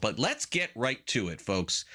But let's get right to it, folks.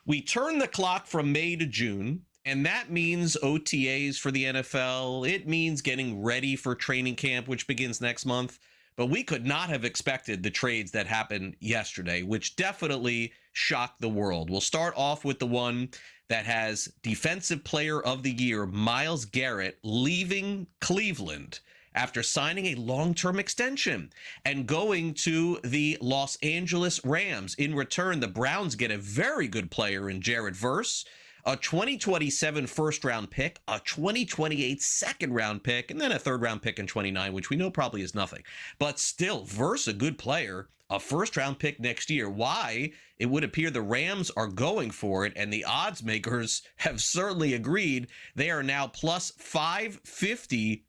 We turn the clock from May to June, and that means OTAs for the NFL. It means getting ready for training camp, which begins next month. But we could not have expected the trades that happened yesterday, which definitely shocked the world. We'll start off with the one that has Defensive Player of the Year, Myles Garrett, leaving Cleveland after signing a long-term extension and going to the Los Angeles Rams. In return, the Browns get a very good player in Jared Verse, a 2027 first-round pick, a 2028 second-round pick, and then a third-round pick in 29, which we know probably is nothing. But still, Verse, a good player, a first-round pick next year. Why? It would appear the Rams are going for it, and the odds makers have certainly agreed. They are now plus 550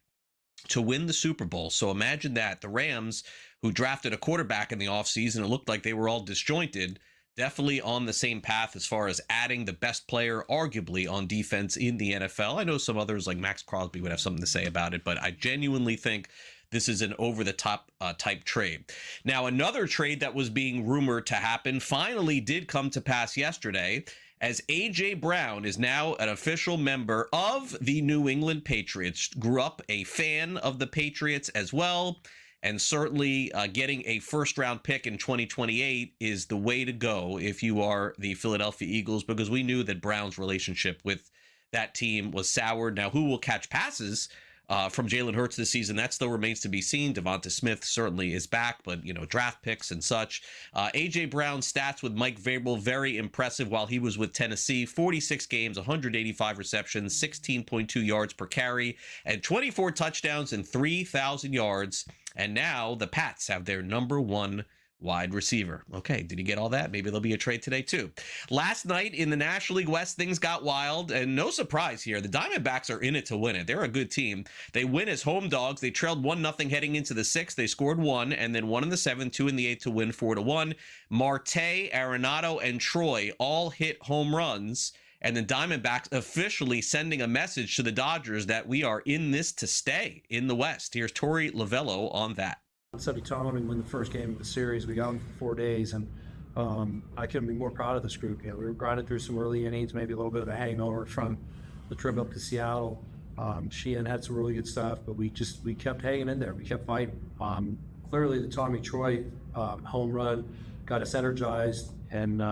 to win the Super Bowl. So imagine that. The Rams, who drafted a quarterback in the offseason, it looked like they were all disjointed, definitely on the same path as far as adding the best player, arguably, on defense in the NFL. I know some others like Max Crosby would have something to say about it, but I genuinely think this is an over-the-top type trade. Now, another trade that was being rumored to happen finally did come to pass yesterday, as J.Brown is now an official member of the New England Patriots. Grew up a fan of the Patriots as well, and certainly getting a first-round pick in 2028 is the way to go if you are the Philadelphia Eagles, because we knew that Brown's relationship with that team was soured. Now, who will catch passes from Jalen Hurts this season? That still remains to be seen. Devonta Smith certainly is back, but, you know, draft picks and such. J.Brown's stats with Mike Vrabel, very impressive while he was with Tennessee. 46 games, 185 receptions, 16.2 yards per carry, and 24 touchdowns and 3,000 yards. And now the Pats have their number one wide receiver. Okay, did you get all that? Maybe there'll be a trade today too. Last night in the National League West, things got wild, and no surprise here. The Diamondbacks are in it to win it. They're a good team. They win as home dogs. They trailed 1-0 heading into the 6th. They scored 1, and then 1 in the 7th, 2 in the 8th to win 4-1. Marte, Arenado, and Troy all hit home runs, and the Diamondbacks officially sending a message to the Dodgers that we are in this to stay in the West. Here's Torey Lovello on that. Said he told him to win the first game of the series. We got him for 4 days, and I couldn't be more proud of this group. You know, we were grinding through some early innings, maybe a little bit of a hangover from the trip up to Seattle. Sheehan had some really good stuff, but we kept hanging in there. We kept fighting. Clearly, the Tommy Troy home run got us energized and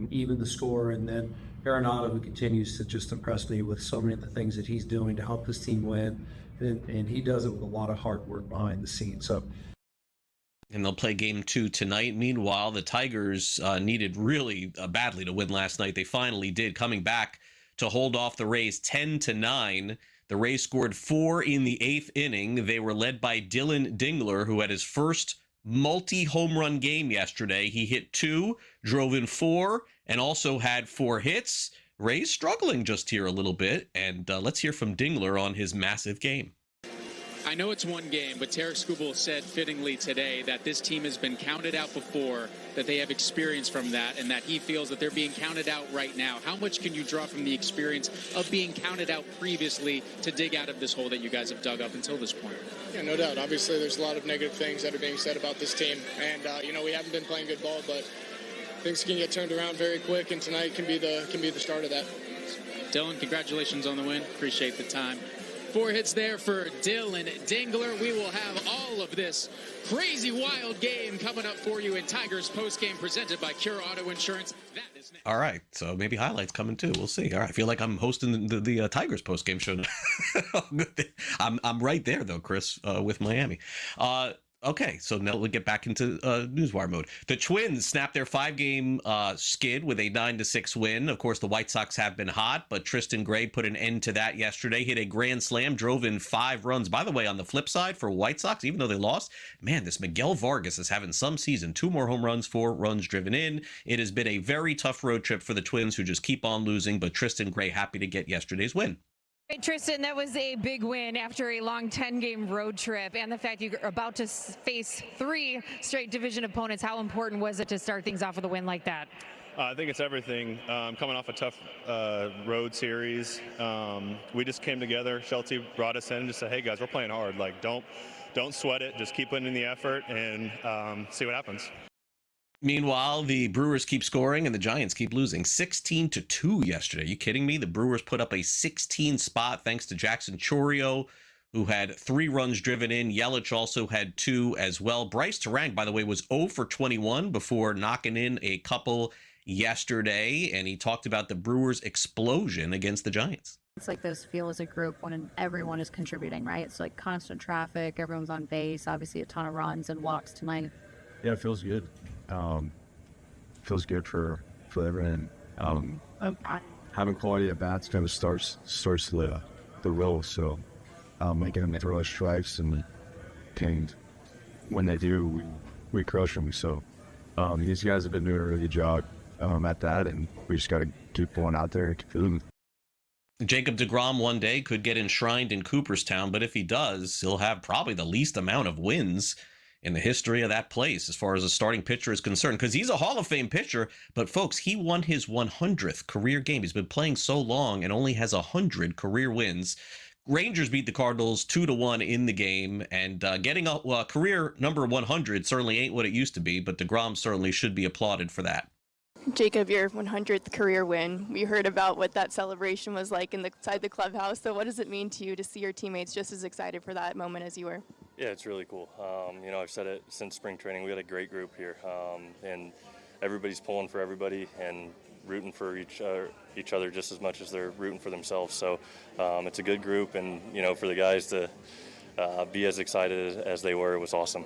even the score. And then Arenado, who continues to just impress me with so many of the things that he's doing to help his team win, and he does it with a lot of hard work behind the scenes. So. And they'll play game 2 tonight. Meanwhile, the Tigers needed really badly to win last night. They finally did, coming back to hold off the Rays 10-9. The Rays scored 4 in the 8th inning. They were led by Dillon Dingler, who had his first multi-home run game yesterday. He hit 2, drove in 4, and also had 4 hits. Rays struggling just here a little bit. And let's hear from Dingler on his massive game. I know it's one game, but Tarek Skubal said fittingly today that this team has been counted out before, that they have experience from that, and that he feels that they're being counted out right now. How much can you draw from the experience of being counted out previously to dig out of this hole that you guys have dug up until this point? Yeah, no doubt. Obviously, there's a lot of negative things that are being said about this team, and we haven't been playing good ball, but things can get turned around very quick, and tonight can be the start of that. Dillon, congratulations on the win. Appreciate the time. 4 hits there for Dillon Dingler. We will have all of this crazy wild game coming up for you in Tigers postgame presented by Cure Auto Insurance. That is next. All right, so maybe highlights coming too. We'll see. All right, I feel like I'm hosting the Tigers postgame show now. I'm right there though, Chris, with Miami. Okay, so now we'll get back into Newswire mode. The Twins snapped their 5-game skid with a 9-6 win. Of course, the White Sox have been hot, but Tristan Gray put an end to that yesterday. Hit a grand slam, drove in 5 runs. By the way, on the flip side for White Sox, even though they lost, man, this Miguel Vargas is having some season. 2 more home runs, 4 runs driven in. It has been a very tough road trip for the Twins, who just keep on losing, but Tristan Gray happy to get yesterday's win. Hey, Tristan, that was a big win after a long 10-game road trip, and the fact you're about to face 3 straight division opponents. How important was it to start things off with a win like that? I think it's everything. Coming off a tough road series, we just came together. Shelty brought us in and just said, hey, guys, we're playing hard. Like, don't sweat it. Just keep putting in the effort and see what happens. Meanwhile, the Brewers keep scoring and the Giants keep losing 16-2 yesterday. Are you kidding me? The Brewers put up a 16 spot thanks to Jackson Chourio, who had 3 runs driven in. Yelich also had 2 as well. Bryce Terang, by the way, was 0 for 21 before knocking in a couple yesterday, and he talked about the Brewers' explosion against the Giants. It's like this feel as a group when everyone is contributing, right? It's like constant traffic, everyone's on base, obviously a ton of runs and walks tonight. Yeah, it feels good. Feels good for everyone. Having quality at bats kind of starts the roll. So making them throw strikes and when they do, we crush them. So these guys have been doing a really good job at that, and we just got to keep going out there and keep doing it. Jacob deGrom one day could get enshrined in Cooperstown, but if he does, he'll have probably the least amount of wins in the history of that place as far as a starting pitcher is concerned, because he's a Hall of Fame pitcher. But folks, he won his 100th career game. He's been playing so long and only has 100 career wins. Rangers beat the Cardinals 2-1 in the game, and getting a career number 100 certainly ain't what it used to be, but deGrom certainly should be applauded for that. Jacob, your 100th career win. We heard about what that celebration was like inside the clubhouse. So what does it mean to you to see your teammates just as excited for that moment as you were? Yeah, it's really cool. I've said it since spring training. We had a great group here, and everybody's pulling for everybody and rooting for each other just as much as they're rooting for themselves. So it's a good group, and for the guys to be as excited as they were, it was awesome.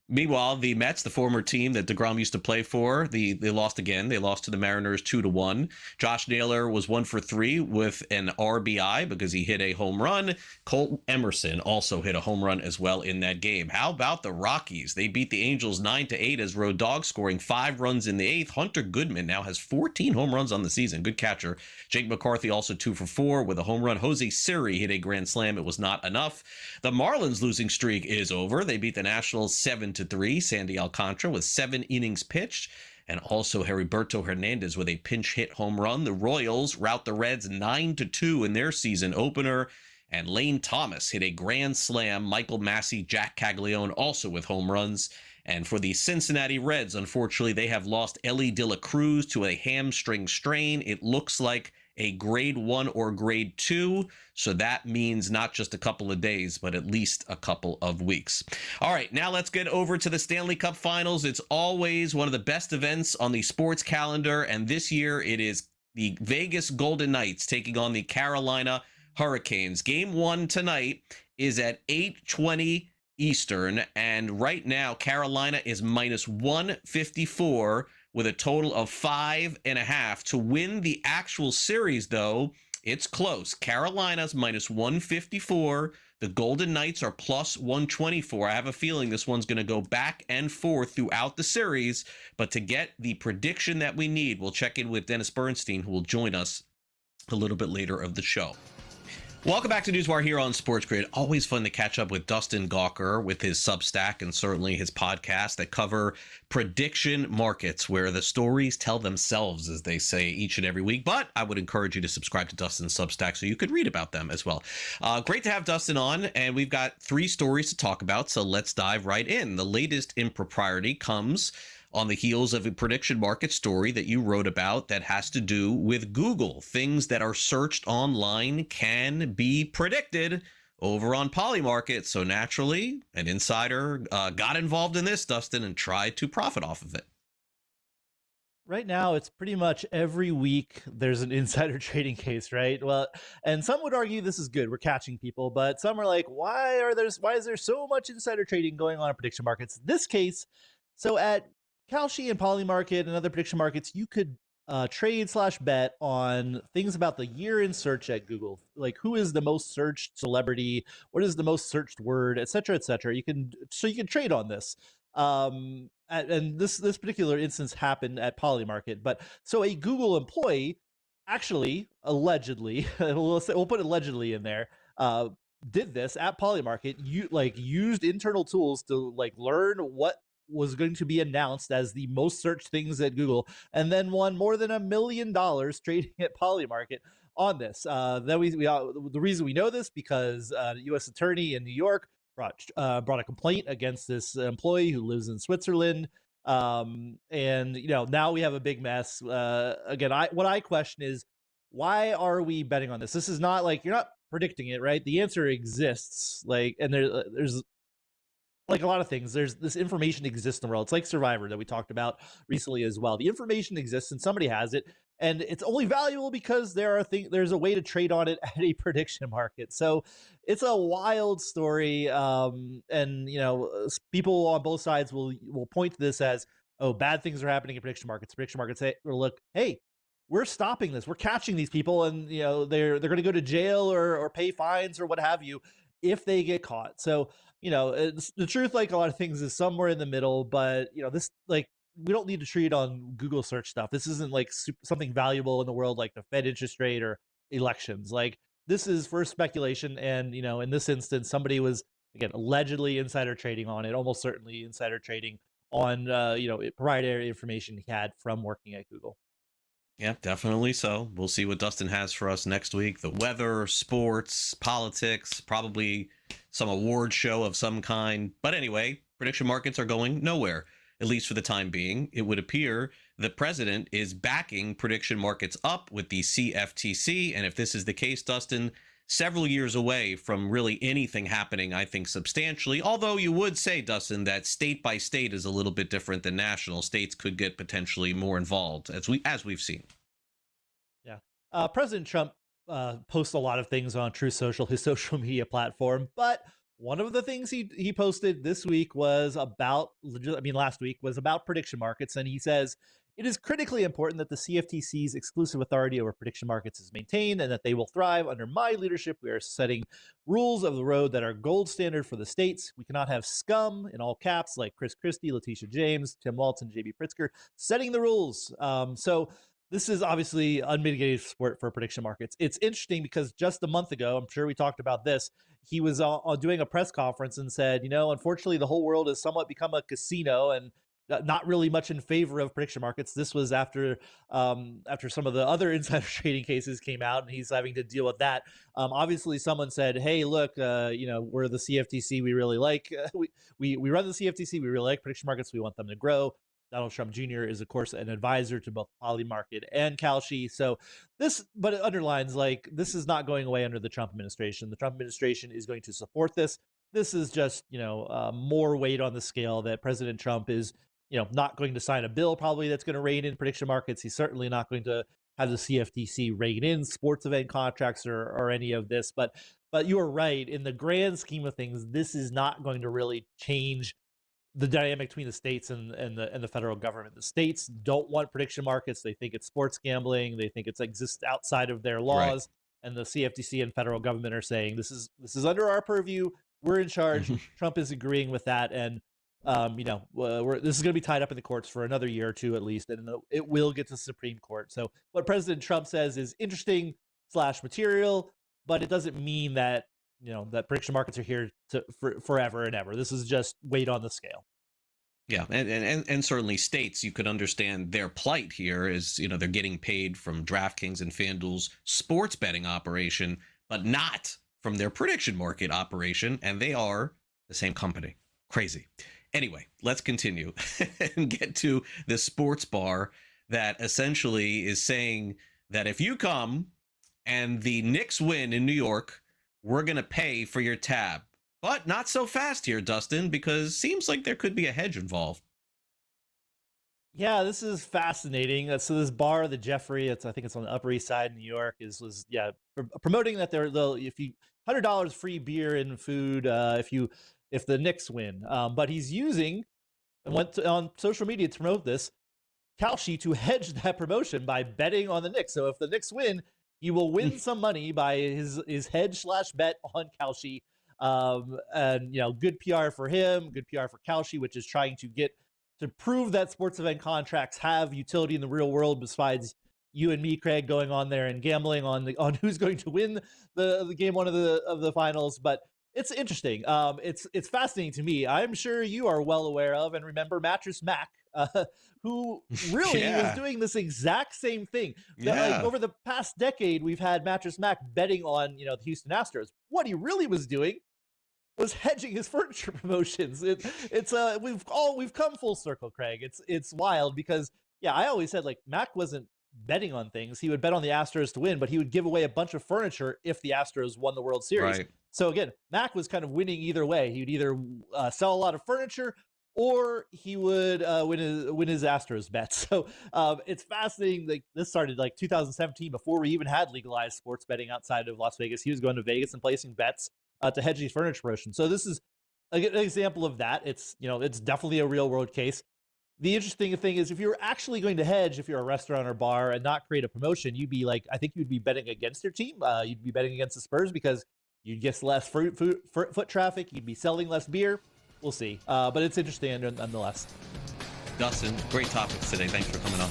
Meanwhile, the Mets, the former team that deGrom used to play for, they lost again. They lost to the Mariners 2-1. Josh Naylor was 1 for 3 with an RBI because he hit a home run. Colt Emerson also hit a home run as well in that game. How about the Rockies? They beat the Angels 9-8 as road dogs, scoring 5 runs in the 8th. Hunter Goodman now has 14 home runs on the season. Good catcher. Jake McCarthy also 2 for 4 with a home run. Jose Siri hit a grand slam. It was not enough. The Marlins losing streak is over. They beat the Nationals 7-3. Sandy Alcantara with 7 innings pitched, and also Heriberto Hernandez with a pinch hit home run. The Royals rout the Reds 9-2 in their season opener, and Lane Thomas hit a grand slam. Michael Massey, Jack Caglione also with home runs. And for the Cincinnati Reds, unfortunately, they have lost Ellie De La Cruz to a hamstring strain. It looks like a grade 1 or grade 2. So that means not just a couple of days, but at least a couple of weeks. All right, now let's get over to the Stanley Cup Finals. It's always one of the best events on the sports calendar. And this year it is the Vegas Golden Knights taking on the Carolina Hurricanes. Game 1 tonight is at 8:20 Eastern. And right now, Carolina is minus 154 with a total of 5.5. To win the actual series, though, it's close. Carolina's minus 154. The Golden Knights are plus 124. I have a feeling this one's going to go back and forth throughout the series. But to get the prediction that we need, we'll check in with Dennis Bernstein, who will join us a little bit later of the show. Welcome back to Newswire here on SportsGrid. Always fun to catch up with Dustin Gouker with his Substack and certainly his podcast that cover prediction markets, where the stories tell themselves, as they say, each and every week. But I would encourage you to subscribe to Dustin's Substack so you could read about them as well. Great to have Dustin on, and we've got 3 stories to talk about, so let's dive right in. The latest impropriety comes on the heels of a prediction market story that you wrote about that has to do with Google. Things that are searched online can be predicted over on Polymarket. So naturally, an insider got involved in this, Dustin, and tried to profit off of it. Right now, it's pretty much every week there's an insider trading case, right? Well, and some would argue this is good. We're catching people, but some are like, why is there so much insider trading going on in prediction markets? This case, so at Kalshi and Polymarket and other prediction markets, you could trade/bet on things about the year in search at Google, like who is the most searched celebrity, what is the most searched word, etc., etc. You can trade on this. And this particular instance happened at Polymarket. But so a Google employee actually allegedly, we'll put allegedly in there, did this at Polymarket. Used internal tools to learn what was going to be announced as the most searched things at Google, and then won more than $1 million trading at Polymarket on this. Then the reason we know this because the U.S. attorney in New York brought a complaint against this employee who lives in Switzerland And now we have a big mess. Again, what I question is, why are we betting on this? This is not like, you're not predicting it, right? The answer exists. Like, and there's like a lot of things, there's this information exists in the world. It's like Survivor that we talked about recently as well. The information exists and somebody has it, and it's only valuable because there's a way to trade on it at a prediction market. So it's a wild story. And people on both sides will point to this as, oh, bad things are happening in prediction markets. Prediction markets say, look, hey, we're stopping this. We're catching these people, and they're going to go to jail or pay fines or what have you if they get caught. So the truth, like a lot of things, is somewhere in the middle. But this, like, we don't need to treat it on Google search stuff. This isn't like something valuable in the world like the Fed interest rate or elections. Like, this is for speculation, and in this instance, somebody was, again, allegedly insider trading on it, almost certainly insider trading on proprietary information he had from working at Google. Yeah, definitely so. We'll see what Dustin has for us next week. The weather, sports, politics, probably some award show of some kind. But anyway, prediction markets are going nowhere, at least for the time being. It would appear the president is backing prediction markets up with the CFTC. And if this is the case, Dustin, several years away from really anything happening, I think, substantially. Although you would say, Dustin, that state by state is a little bit different than national. States could get potentially more involved, as we've seen. Yeah. President Trump posts a lot of things on Truth Social, his social media platform, but one of the things he posted this week was last week was about prediction markets, and he says, it is critically important that the CFTC's exclusive authority over prediction markets is maintained and that they will thrive under my leadership. We are setting rules of the road that are gold standard for the states. We cannot have scum, in all caps, like Chris Christie, Letitia James, Tim Walton, J.B. Pritzker, setting the rules. So this is obviously unmitigated support for prediction markets. It's interesting because just a month ago, I'm sure we talked about this, he was doing a press conference and said, unfortunately, the whole world has somewhat become a casino and not really much in favor of prediction markets. This was after some of the other insider trading cases came out, and he's having to deal with that. Obviously, someone said, "Hey, look, we're the CFTC. We really like we run the CFTC. We really like prediction markets. We want them to grow." Donald Trump Jr. is, of course, an advisor to both Polymarket and Kalshi. So but it underlines, like, this is not going away under the Trump administration. The Trump administration is going to support this. This is just more weight on the scale that President Trump is not going to sign a bill probably that's going to rein in prediction markets. He's certainly not going to have the CFTC rein in sports event contracts or any of this. But you are right. In the grand scheme of things, this is not going to really change the dynamic between the states and the federal government. The states don't want prediction markets. They think it's sports gambling. They think it exists outside of their laws. Right. And the CFTC and federal government are saying, this is under our purview. We're in charge. Trump is agreeing with that. And this is going to be tied up in the courts for another year or two at least, and it will get to the Supreme Court. So what President Trump says is interesting / material, but it doesn't mean that that prediction markets are here for forever and ever. This is just weight on the scale. Yeah, and certainly states, you could understand their plight here is they're getting paid from DraftKings and FanDuel's sports betting operation, but not from their prediction market operation, and they are the same company. Crazy. Anyway, let's continue and get to the sports bar that essentially is saying that if you come and the Knicks win in New York, we're going to pay for your tab. But not so fast here, Dustin, because it seems like there could be a hedge involved. Yeah, this is fascinating. So this bar, the Jeffrey, I think it's on the Upper East Side in New York, was promoting that they'll if you $100 free beer and food if the Knicks win. But he's went on social media to promote this, Kalshi, to hedge that promotion by betting on the Knicks. So if the Knicks win, he will win some money by his hedge / bet on Kalshi. And good PR for him, good PR for Kalshi, which is trying to prove that sports event contracts have utility in the real world besides you and me, Craig, going on there and gambling on who's going to win the game one of the finals. But it's interesting. It's fascinating to me. I'm sure you are well aware of and remember Mattress Mac, who really was doing this exact same thing. Like, over the past decade, we've had Mattress Mac betting on the Houston Astros. What he really was doing was hedging his furniture promotions. We've come full circle, Craig. It's wild because I always said like Mac wasn't betting on things. He would bet on the Astros to win, but he would give away a bunch of furniture if the Astros won the World Series. Right. So again, Mac was kind of winning either way. He would either sell a lot of furniture or he would win his Astros bets. So it's fascinating. Like this started like 2017 before we even had legalized sports betting outside of Las Vegas. He was going to Vegas and placing bets to hedge these furniture promotions. So this is an example of that. It's it's definitely a real world case. The interesting thing is if you're actually going to hedge, if you're a restaurant or bar and not create a promotion, you'd be like, I think you'd be betting against your team. You'd be betting against the Spurs because you'd get less foot traffic. You'd be selling less beer. We'll see. But it's interesting nonetheless. Dustin, great topics today. Thanks for coming on.